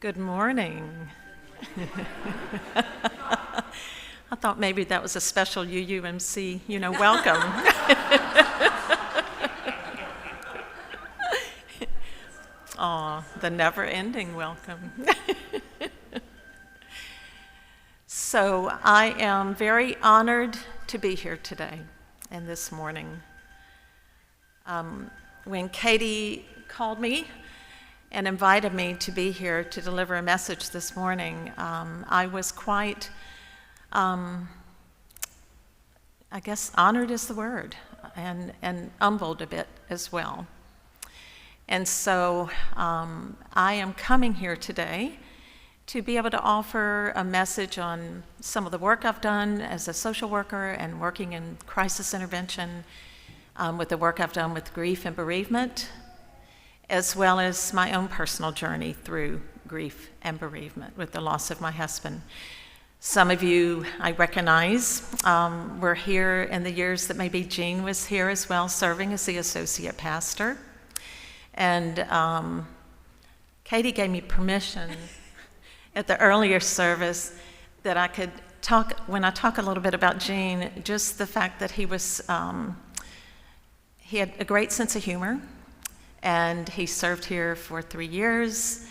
Good morning. I thought maybe that was a special UUMC, welcome. Aw, the never-ending welcome. So I am very honored to be here today and this morning. When Katie called me and invited me to be here to deliver a message this morning, I was quite, I guess honored is the word, and humbled a bit as well. And so I am coming here today to be able to offer a message on some of the work I've done as a social worker and working in crisis intervention, with the work I've done with grief and bereavement, as well as my own personal journey through grief and bereavement with the loss of my husband. Some of you I recognize were here in the years that maybe Jean was here as well, serving as the associate pastor. And Katie gave me permission at the earlier service that I could talk, when I talk a little bit about Jean, just the fact that he was, he had a great sense of humor. And he served here for 3 years,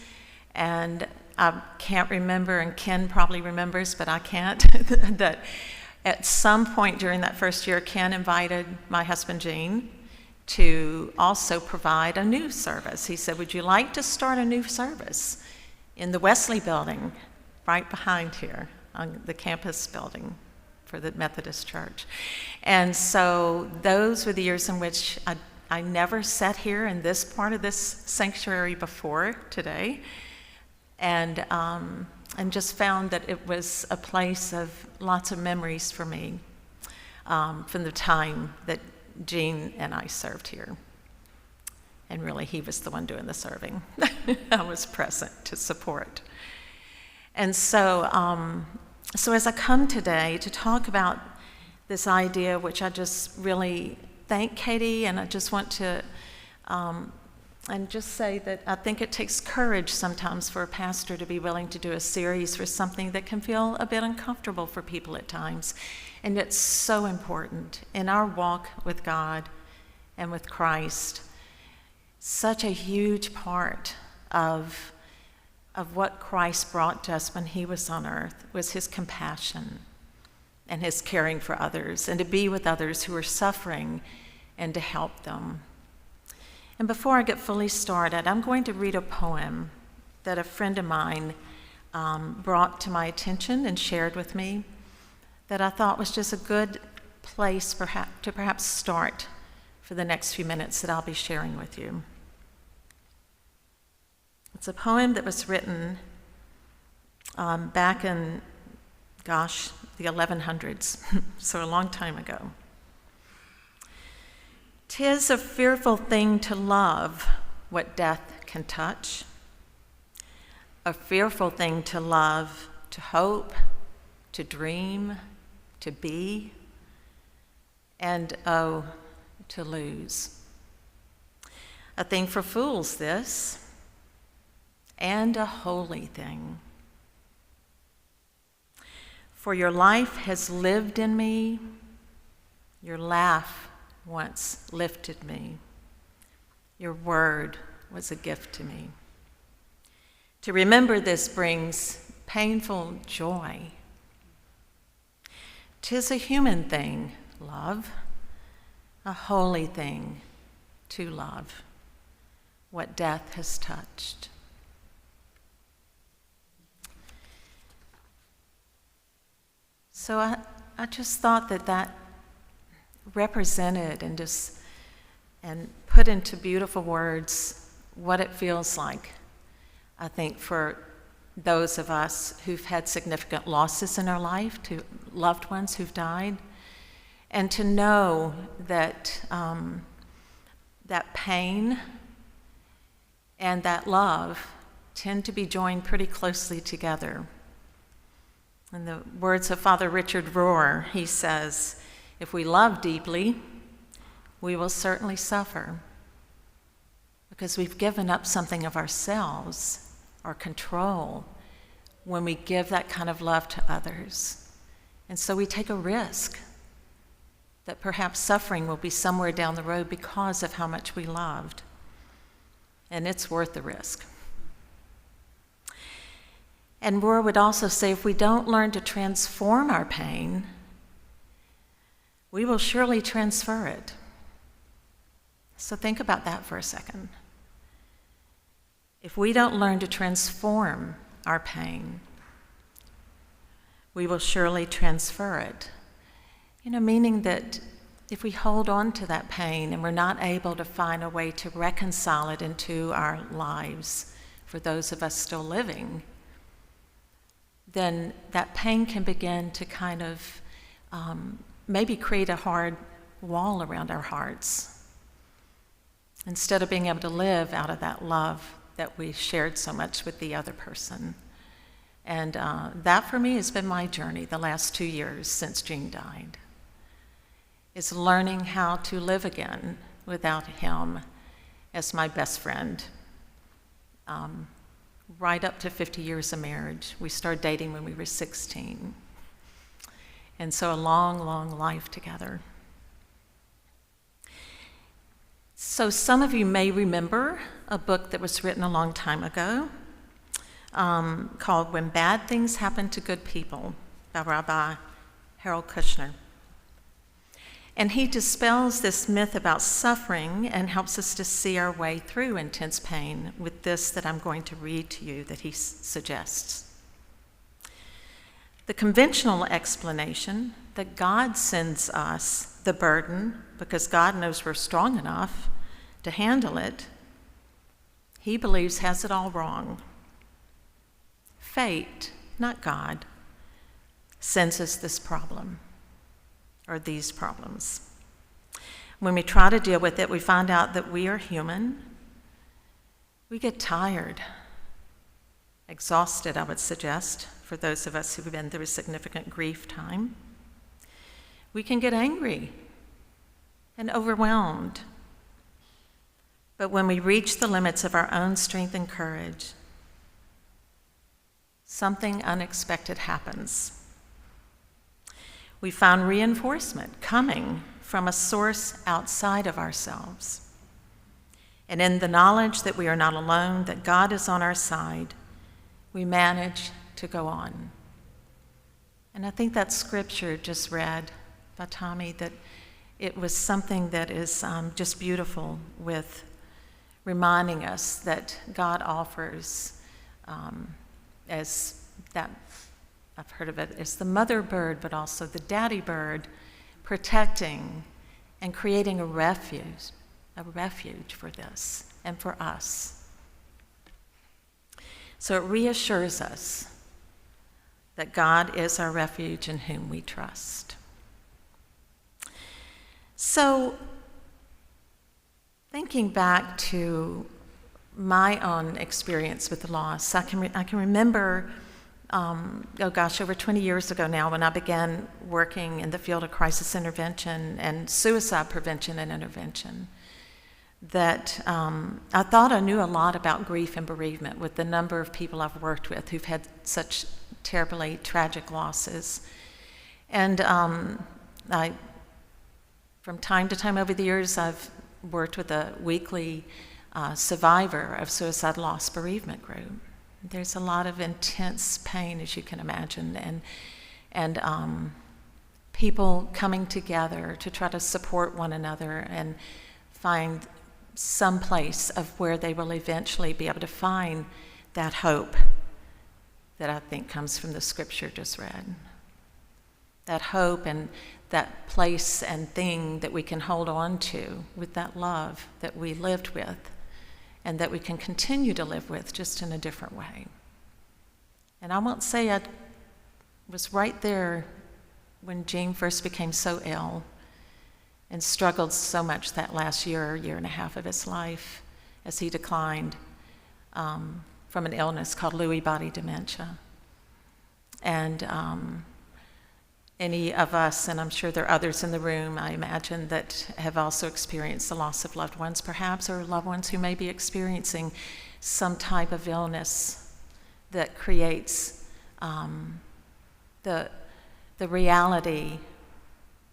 and I can't remember, and Ken probably remembers, but I can't, that at some point during that first year, Ken invited my husband, Gene, to also provide a new service. He said, would you like to start a new service in the Wesley building, right behind here, on the campus building for the Methodist Church? And so those were the years in which I never sat here in this part of this sanctuary before today, and just found that it was a place of lots of memories for me from the time that Jean and I served here. And really, he was the one doing the serving. I was present to support. And so, so as I come today to talk about this idea, which I just really thank Katie, and I just want to and just say that I think it takes courage sometimes for a pastor to be willing to do a series for something that can feel a bit uncomfortable for people at times. And it's so important in our walk with God and with Christ. Such a huge part of what Christ brought to us when he was on earth was his compassion and his caring for others, and to be with others who are suffering and to help them. And before I get fully started, I'm going to read a poem that a friend of mine brought to my attention and shared with me that I thought was just a good place to perhaps start for the next few minutes that I'll be sharing with you. It's a poem that was written back in, the 1100s, so a long time ago. 'Tis a fearful thing to love what death can touch, a fearful thing to love, to hope, to dream, to be, and oh, to lose. A thing for fools this, and a holy thing. For your life has lived in me, your laugh once lifted me, your word was a gift to me. To remember this brings painful joy. 'Tis a human thing, love, a holy thing to love, what death has touched. So I just thought that represented and put into beautiful words what it feels like, I think, for those of us who've had significant losses in our life, to loved ones who've died, and to know that that pain and that love tend to be joined pretty closely together. In the words of Father Richard Rohr, he says, if we love deeply, we will certainly suffer, because we've given up something of ourselves or control when we give that kind of love to others. And so we take a risk that perhaps suffering will be somewhere down the road because of how much we loved. And it's worth the risk. And Rohr would also say, if we don't learn to transform our pain, we will surely transfer it. So think about that for a second. If we don't learn to transform our pain, we will surely transfer it. Meaning that if we hold on to that pain and we're not able to find a way to reconcile it into our lives for those of us still living, then that pain can begin to kind of maybe create a hard wall around our hearts instead of being able to live out of that love that we shared so much with the other person. And that for me has been my journey the last 2 years since Jean died, is learning how to live again without him as my best friend. Right up to 50 years of marriage. We started dating when we were 16. And so a long, long life together. So some of you may remember a book that was written a long time ago called When Bad Things Happen to Good People by Rabbi Harold Kushner. And he dispels this myth about suffering and helps us to see our way through intense pain with this that I'm going to read to you that he suggests. The conventional explanation that God sends us the burden because God knows we're strong enough to handle it, he believes has it all wrong. Fate, not God, sends us this problem. Or these problems. When we try to deal with it, we find out that we are human. We get tired, exhausted, I would suggest, for those of us who've been through a significant grief time. We can get angry and overwhelmed. But when we reach the limits of our own strength and courage, something unexpected happens. We found reinforcement coming from a source outside of ourselves. And in the knowledge that we are not alone, that God is on our side, we manage to go on. And I think that scripture just read by Tommy, that it was something that is just beautiful with reminding us that God offers as that, I've heard of it as the mother bird, but also the daddy bird, protecting and creating a refuge for this and for us. So it reassures us that God is our refuge in whom we trust. So, thinking back to my own experience with the loss, I can remember over 20 years ago now, when I began working in the field of crisis intervention and suicide prevention and intervention, that I thought I knew a lot about grief and bereavement with the number of people I've worked with who've had such terribly tragic losses. And from time to time over the years, I've worked with a weekly survivor of suicide loss bereavement group. There's a lot of intense pain, as you can imagine, and people coming together to try to support one another and find some place of where they will eventually be able to find that hope that I think comes from the scripture just read. That hope and that place and thing that we can hold on to with that love that we lived with, and that we can continue to live with, just in a different way. And I won't say I was right there when Gene first became so ill and struggled so much that last year and a half of his life as he declined from an illness called Lewy body dementia. And any of us, and I'm sure there are others in the room, I imagine, that have also experienced the loss of loved ones perhaps, or loved ones who may be experiencing some type of illness that creates the reality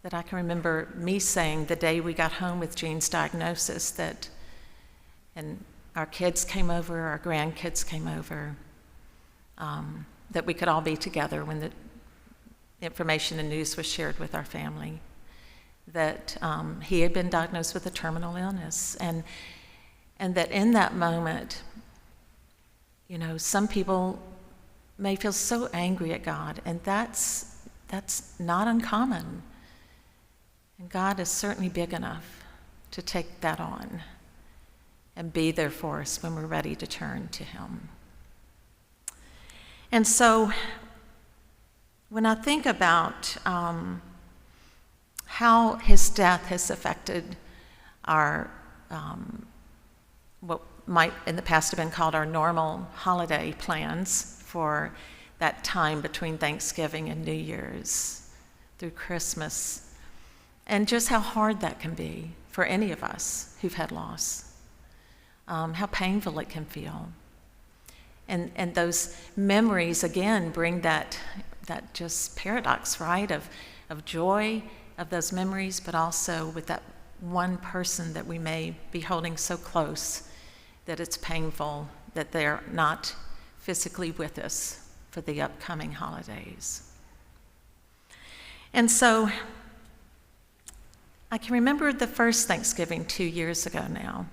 that I can remember me saying the day we got home with Jean's diagnosis, and our kids came over, our grandkids came over, that we could all be together when the information and news was shared with our family, that he had been diagnosed with a terminal illness, and that in that moment, some people may feel so angry at God, and that's not uncommon. And God is certainly big enough to take that on and be there for us when we're ready to turn to him. And so when I think about how his death has affected our, what might in the past have been called our normal holiday plans for that time between Thanksgiving and New Year's through Christmas, and just how hard that can be for any of us who've had loss, how painful it can feel. And those memories, again, bring that just paradox, right, of joy of those memories, but also with that one person that we may be holding so close that it's painful that they're not physically with us for the upcoming holidays. And so I can remember the first Thanksgiving 2 years ago now.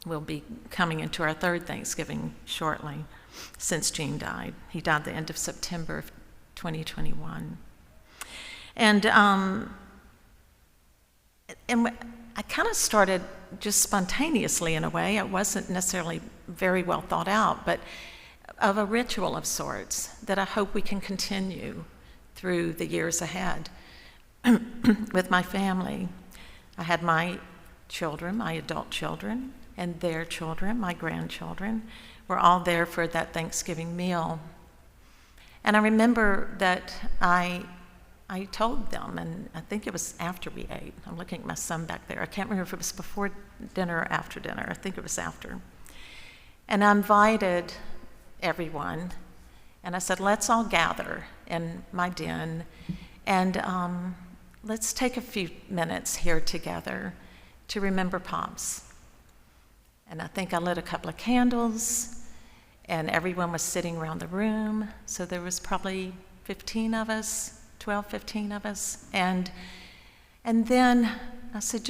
We'll be coming into our third Thanksgiving shortly since Gene died. He died the end of September of 2021. And I kind of started just spontaneously in a way. It wasn't necessarily very well thought out, but of a ritual of sorts that I hope we can continue through the years ahead with my family. I had my children, my adult children, and their children, my grandchildren, were all there for that Thanksgiving meal. And I remember that I told them, and I think it was after we ate. I'm looking at my son back there. I can't remember if it was before dinner or after dinner. I think it was after. And I invited everyone, and I said, let's all gather in my den, and let's take a few minutes here together to remember Pops. And I think I lit a couple of candles, and everyone was sitting around the room. So there was probably 15 of us, 12, 15 of us. And then I said,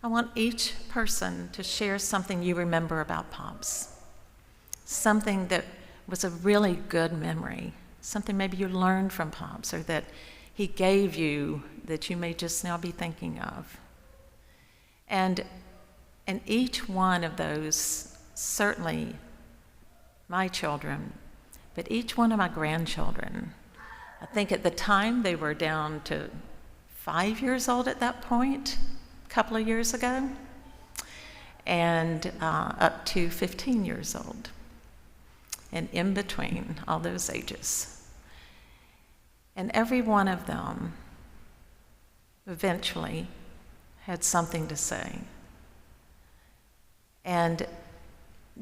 I want each person to share something you remember about Pops. Something that was a really good memory. Something maybe you learned from Pops, or that he gave you that you may just now be thinking of. And each one of those, certainly my children, but each one of my grandchildren, I think at the time they were down to 5 years old at that point, a couple of years ago, and up to 15 years old, and in between all those ages. And every one of them eventually had something to say. And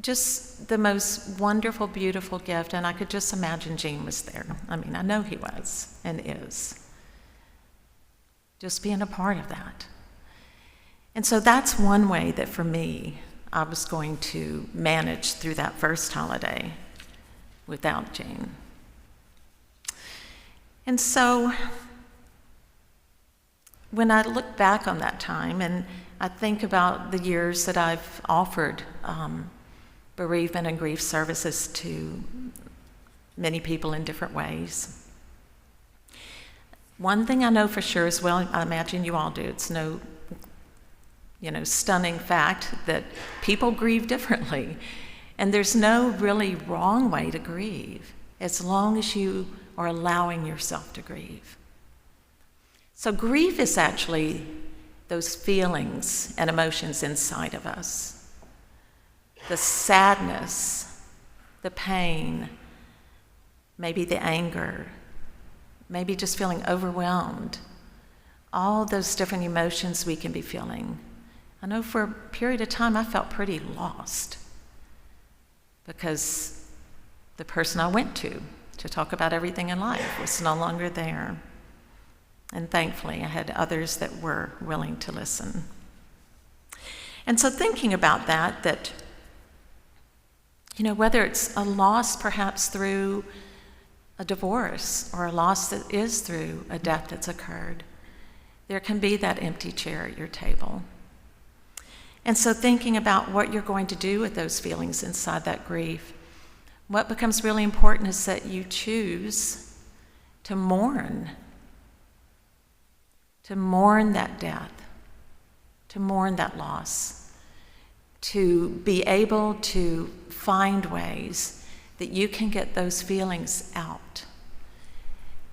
just the most wonderful, beautiful gift, and I could just imagine Gene was there. I mean, I know he was and is. Just being a part of that. And so that's one way that for me, I was going to manage through that first holiday without Gene. And so when I look back on that time, and I think about the years that I've offered bereavement and grief services to many people in different ways. One thing I know for sure is, well, I imagine you all do, it's no stunning fact that people grieve differently. And there's no really wrong way to grieve, as long as you are allowing yourself to grieve. So grief is actually those feelings and emotions inside of us. The sadness, the pain, maybe the anger, maybe just feeling overwhelmed. All those different emotions we can be feeling. I know for a period of time I felt pretty lost because The person I went to talk about everything in life was no longer there. And thankfully, I had others that were willing to listen. And so thinking about that, whether it's a loss perhaps through a divorce or a loss that is through a death that's occurred, there can be that empty chair at your table. And so thinking about what you're going to do with those feelings inside that grief, what becomes really important is that you choose to mourn that death, to mourn that loss, to be able to find ways that you can get those feelings out.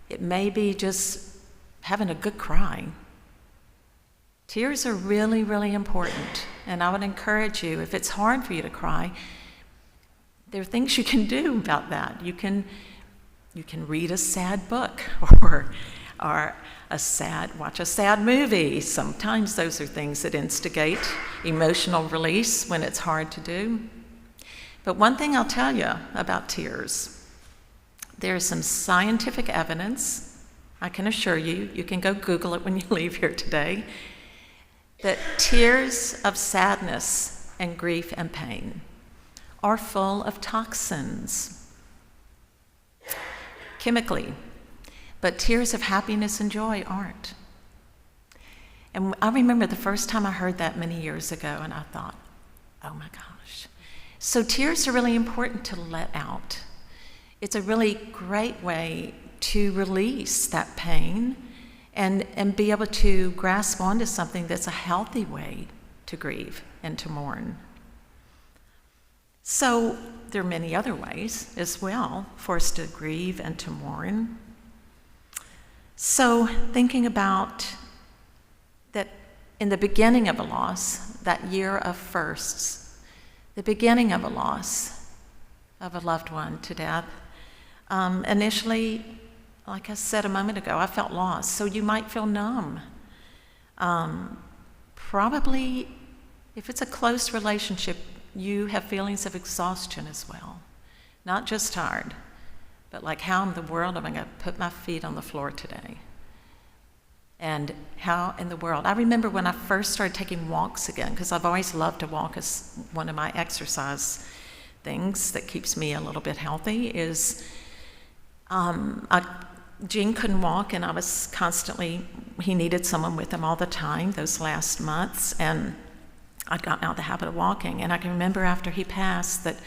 It may be just having a good cry. Tears are really, really important, and I would encourage you, if it's hard for you to cry, there are things you can do about that. You can read a sad book or watch a sad movie. Sometimes those are things that instigate emotional release when it's hard to do. But one thing I'll tell you about tears, there's some scientific evidence, I can assure you, you can go Google it when you leave here today, that tears of sadness and grief and pain are full of toxins, chemically, but tears of happiness and joy aren't. And I remember the first time I heard that many years ago, and I thought, oh my gosh. So tears are really important to let out. It's a really great way to release that pain and be able to grasp onto something that's a healthy way to grieve and to mourn. So there are many other ways as well for us to grieve and to mourn. So thinking about that in the beginning of a loss, that year of firsts, the beginning of a loss of a loved one to death, initially, like I said a moment ago, I felt lost. So you might feel numb. Probably, if it's a close relationship, you have feelings of exhaustion as well. Not just tired, but like, how in the world am I going to put my feet on the floor today? And how in the world? I remember when I first started taking walks again, because I've always loved to walk as one of my exercise things that keeps me a little bit healthy, is Gene couldn't walk, and I was constantly, he needed someone with him all the time those last months, and I'd gotten out of the habit of walking. And I can remember after he passed that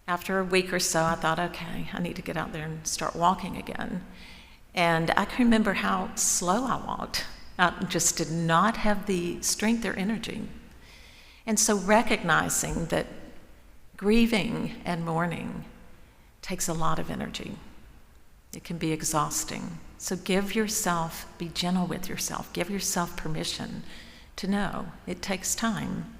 after a week or so, I thought, okay, I need to get out there and start walking again. And I can remember how slow I walked. I just did not have the strength or energy. And so recognizing that grieving and mourning takes a lot of energy. It can be exhausting. So be gentle with yourself. Give yourself permission to know it takes time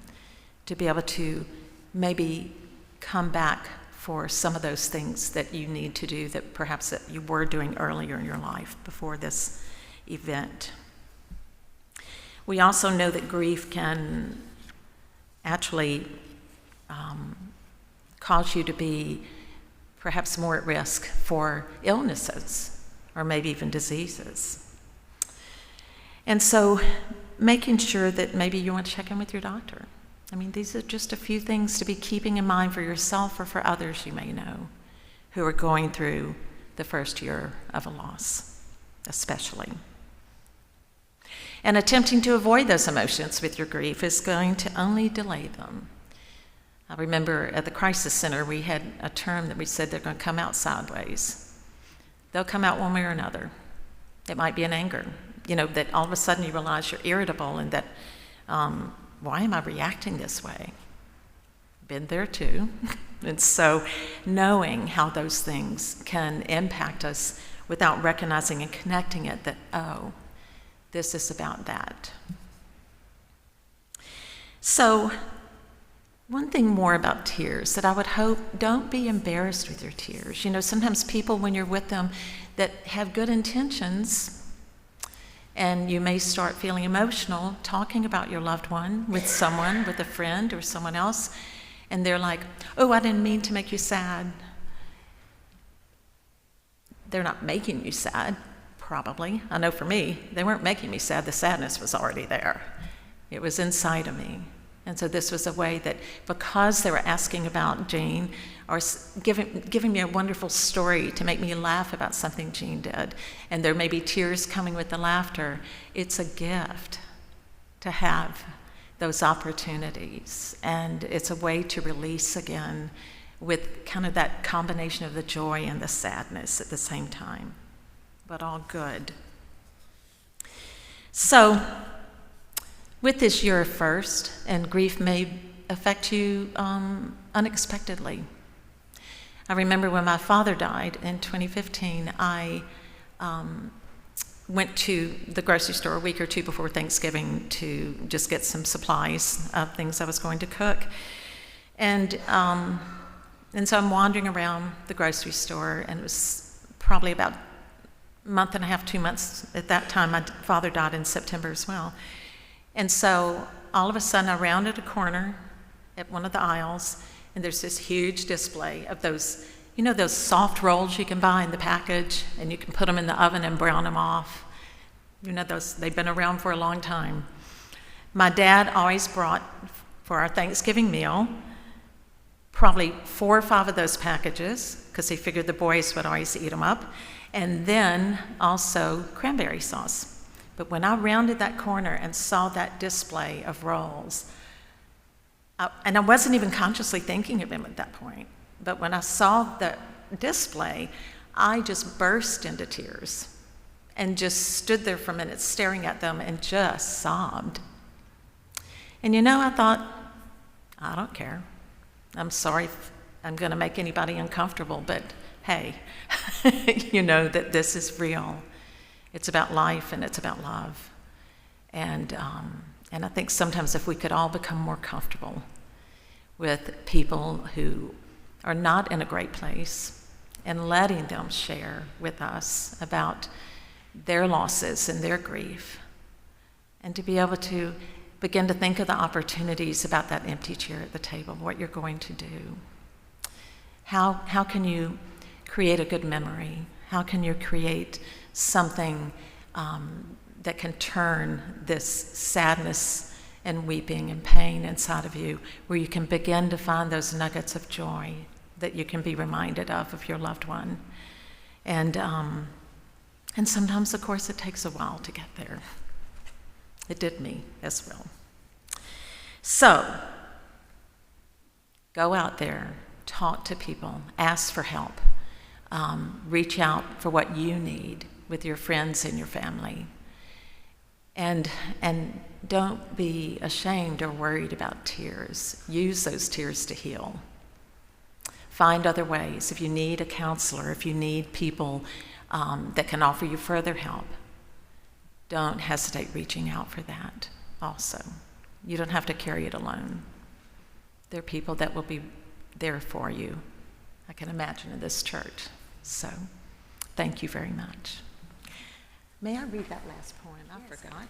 to be able to maybe come back for some of those things that you need to do that perhaps that you were doing earlier in your life before this event. We also know that grief can actually cause you to be perhaps more at risk for illnesses or maybe even diseases. And so making sure that maybe you want to check in with your doctor. I mean, these are just a few things to be keeping in mind for yourself or for others you may know who are going through the first year of a loss, especially. And attempting to avoid those emotions with your grief is going to only delay them. I remember at the crisis center, we had a term that we said they're going to come out sideways. They'll come out one way or another. It might be an anger, that all of a sudden you realize you're irritable and that, why am I reacting this way? Been there too. And so knowing how those things can impact us without recognizing and connecting it that, oh, this is about that. So one thing more about tears that I would hope, don't be embarrassed with your tears. Sometimes people, when you're with them that have good intentions, and you may start feeling emotional talking about your loved one with someone, with a friend or someone else, and they're like, oh, I didn't mean to make you sad. they're not making you sad, probably. I know for me, they weren't making me sad. The sadness was already there. It was inside of me. And so this was a way that, because they were asking about Jean, or giving me a wonderful story to make me laugh about something Jean did, and there may be tears coming with the laughter, it's a gift to have those opportunities. And it's a way to release again with kind of that combination of the joy and the sadness at the same time, but all good. So, with this year of first, and grief may affect you unexpectedly. I remember when my father died in 2015, I went to the grocery store a week or two before Thanksgiving to just get some supplies of things I was going to cook. And so I'm wandering around the grocery store, and it was probably about a month and a half, 2 months at that time. My father died in September as well. And so all of a sudden I rounded a corner at one of the aisles, and there's this huge display of those, those soft rolls you can buy in the package, and you can put them in the oven and brown them off. Those, they've been around for a long time. My dad always brought, for our Thanksgiving meal, probably 4 or 5 of those packages, because he figured the boys would always eat them up, and then also cranberry sauce. But when I rounded that corner and saw that display of rolls, and I wasn't even consciously thinking of him at that point, but when I saw the display, I just burst into tears and just stood there for a minute staring at them and just sobbed. And I thought, I don't care. I'm sorry if I'm going to make anybody uncomfortable, but hey, that this is real. It's about life, and it's about love. And I think sometimes if we could all become more comfortable with people who are not in a great place, and letting them share with us about their losses and their grief, and to be able to begin to think of the opportunities about that empty chair at the table, what you're going to do. How can you create a good memory? How can you create something that can turn this sadness and weeping and pain inside of you, where you can begin to find those nuggets of joy that you can be reminded of your loved one. And sometimes, of course, it takes a while to get there. It did me as well. So, go out there, talk to people, ask for help, reach out for what you need with your friends and your family. And don't be ashamed or worried about tears. Use those tears to heal. Find other ways. If you need a counselor, if you need people that can offer you further help, don't hesitate reaching out for that also. You don't have to carry it alone. There are people that will be there for you, I can imagine, in this church. So, thank you very much. May I read that last poem? I forgot.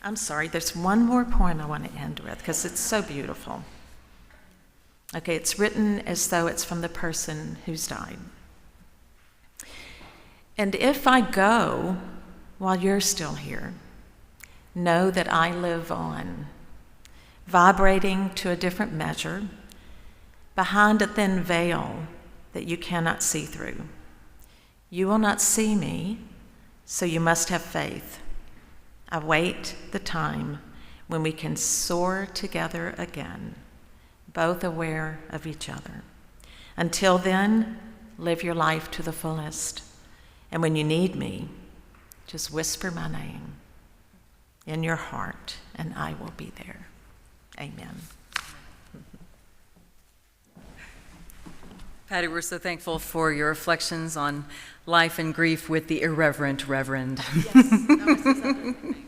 I'm sorry, there's one more poem I want to end with, because it's so beautiful. Okay, it's written as though it's from the person who's died. And if I go while you're still here, know that I live on, vibrating to a different measure, behind a thin veil that you cannot see through. You will not see me, so you must have faith. Await the time when we can soar together again, both aware of each other. Until then, live your life to the fullest. And when you need me, just whisper my name in your heart, and I will be there. Amen. Patty, we're so thankful for your reflections on life and grief with the irreverent Reverend. Yes, that was his other name.